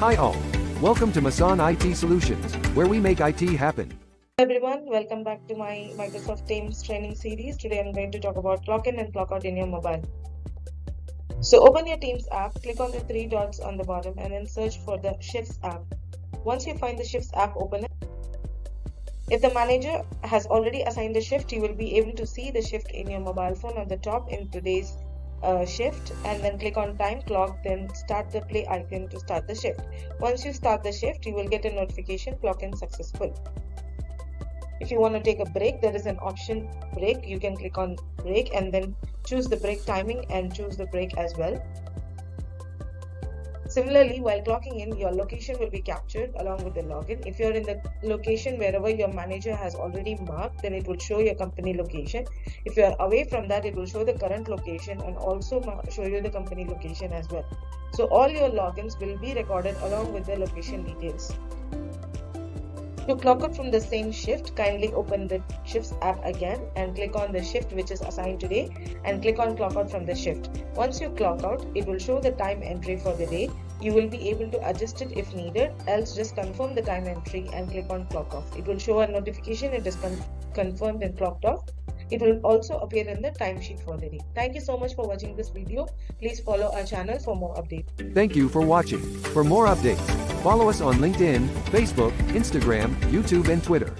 Hi all. Welcome to Missan IT Solutions, where we make IT happen. Hello everyone, welcome back to my Microsoft Teams training series. Today I'm going to talk about clock in and clock out in your mobile. So open your Teams app, click on the three dots on the bottom and then search for the Shifts app. Once you find the Shifts app, open it. If the manager has already assigned a shift, you will be able to see the shift in your mobile phone on the top in today's shift, and then click on time clock, then start the play icon to start the shift. Once you start the shift, you will get a notification clock in successful. If you want to take a break, there is an option break. You can click on break and then choose the break timing and choose the break as well. Similarly, while clocking in, your location will be captured along with the login. If you're in the location wherever your manager has already marked, then it will show your company location. If you're away from that, it will show the current location and also show you the company location as well. So all your logins will be recorded along with the location details. To clock out from the same shift, kindly open the Shifts app again and click on the shift which is assigned today and click on clock out from the shift. Once you clock out, it will show the time entry for the day. You will be able to adjust it if needed, else just confirm the time entry and click on clock off. It will show a notification it is confirmed and clocked off. It will also appear in the timesheet for the day. Thank you so much for watching this video. Please follow our channel for more updates. Thank you for watching. For more updates, follow us on LinkedIn, Facebook, Instagram, YouTube and Twitter.